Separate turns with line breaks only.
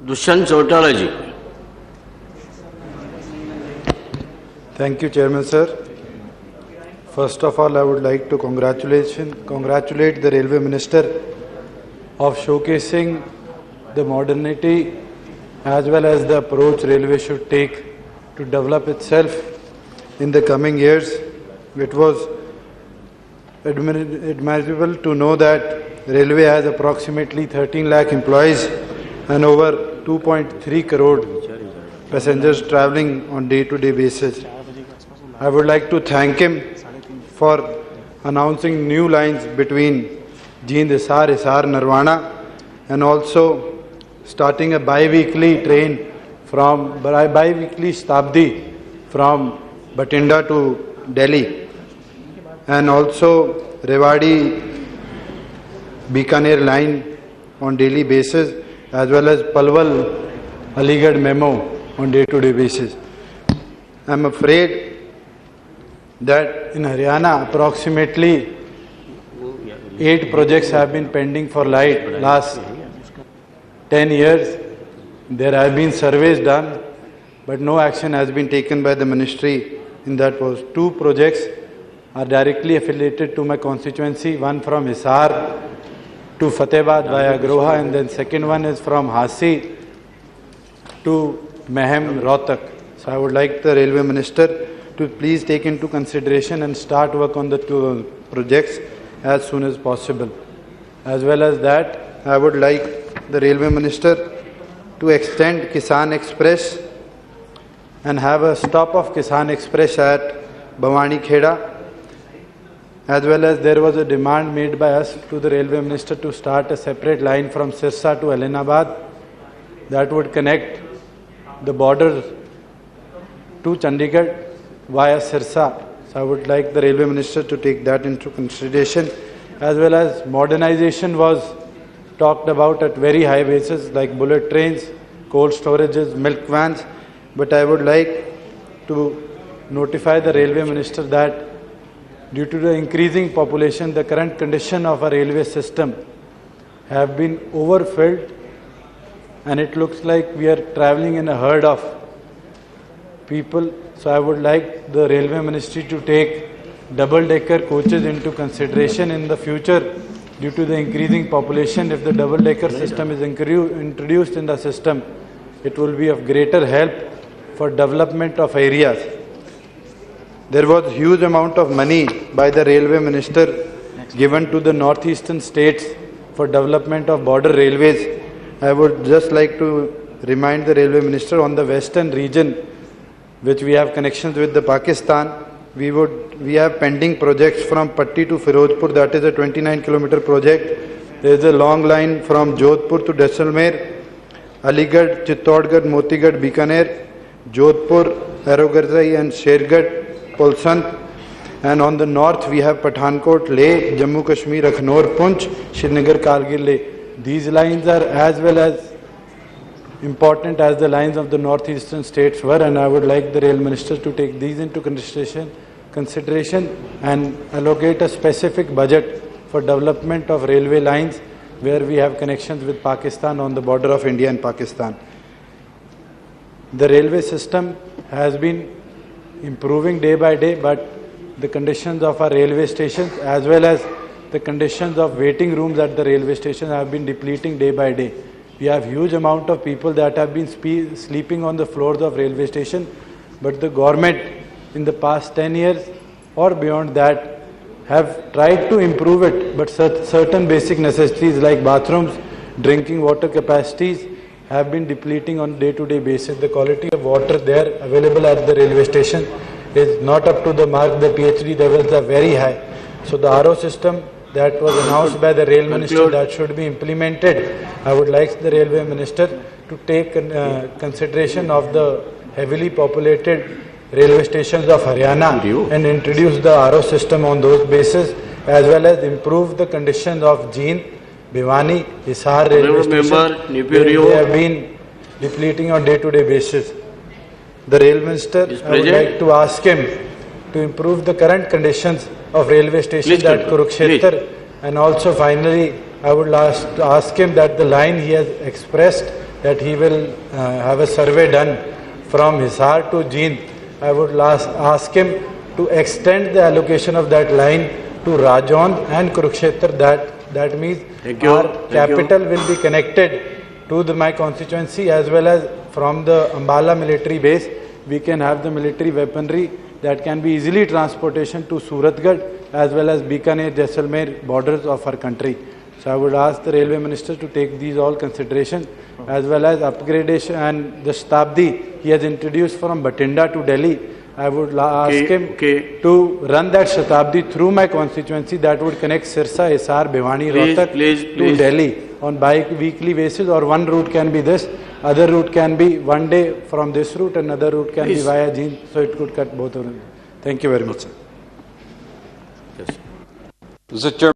Dushyant Chautala ji.
Thank you, Chairman Sir. First of all, I would like to congratulate the Railway Minister of showcasing the modernity as well as the approach railway should take to develop itself in the coming years. It was admirable to know that railway has approximately 13 lakh employees and over 2.3 crore passengers travelling on day-to-day basis. I would like to thank him for announcing new lines between Jind Hisar, Hisar, Narwana, and also starting a bi-weekly train from bi-weekly Shatabdi from Bathinda to Delhi, and also Rewari Bikaner line on daily basis, as well as Palwal Aligarh memo on day-to-day basis. I am afraid that in Haryana approximately 8 projects have been pending for light last 10 years. There have been surveys done, but no action has been taken by the ministry in that post. 2 projects are directly affiliated to my constituency, one from Hisar to Fatehbad via Groha, and then second one is from Hasi to Mehem Rohtak. So I would like the Railway Minister to please take into consideration and start work on the 2 projects as soon as possible. As well as that, I would like the Railway Minister to extend Kisan Express and have a stop of Kisan Express at Bhavani Kheda. As well as there was a demand made by us to the Railway Minister to start a separate line from Sirsa to Allahabad that would connect the border to Chandigarh via Sirsa. So I would like the Railway Minister to take that into consideration. As well as modernization was talked about at very high basis like bullet trains, cold storages, milk vans. But I would like to notify the Railway Minister that due to the increasing population, the current condition of our railway system have been overfilled, and it looks like we are travelling in a herd of people. So I would like the Railway Ministry to take double-decker coaches into consideration in the future due to the increasing population. If the double-decker system is introduced in the system, it will be of greater help for development of areas. There was huge amount of money by the Railway Minister given to the northeastern states for development of border railways. I would just like to remind the Railway Minister on the western region, which we have connections with the Pakistan. We have pending projects from Patti to Firozpur, that is a 29-kilometer project. There is a long line from Jodhpur to Jaisalmer, Aligarh, Chittorgarh, Motigarh, Bikaner, Jodhpur, Aerogarzai and Shergarh, Pulsant. And on the north we have Pathankot, Leh, Jammu Kashmir, Akhnor, Punch, Srinagar, Kargil, Leh. These lines are as well as important as the lines of the northeastern states were, and I would like the Rail Minister to take these into consideration and allocate a specific budget for development of railway lines where we have connections with Pakistan on the border of India and Pakistan. The railway system has been improving day by day, but the conditions of our railway stations as well as the conditions of waiting rooms at the railway stations have been depleting day by day. We have huge amount of people that have been sleeping on the floors of railway station, but the government in the past 10 years or beyond that have tried to improve it, but certain basic necessities like bathrooms, drinking water capacities have been depleting on day-to-day basis. The quality of water there available at the railway station is not up to the mark. The pH levels are very high. So the RO system that was announced by the Rail Minister that should be implemented. I would like the Railway Minister to take consideration of the heavily populated railway stations of Haryana and introduce the RO system on those bases, as well as improve the conditions of Jind, Bhiwani, Hisar railway stations. They have been depleting on day-to-day basis. The Rail Minister, I would like to ask him to improve the current conditions of railway stations at Kurukshetra, and also finally I would ask him that the line he has expressed that he will have a survey done from Hisar to Jind. I would ask him to extend the allocation of that line to Rajon and Kurukshetra. That means our capital will be connected to my constituency, as well as from the Ambala military base we can have the military weaponry that can be easily transportation to Suratgarh as well as Bikaner, Jaisalmer borders of our country. So I would ask the railway minister to take these all consideration, as well as upgradation and the Shatabdi he has introduced from Bathinda to Delhi. I would ask him to run that Shatabdi through my constituency that would connect Sirsa, Hisar, Bhiwani, Rohtak to Delhi on bi-weekly basis, or one route can be this, other route can be one day from this route, another route can be via Jind, so it could cut both of them. Thank you very much, sir.
Yes.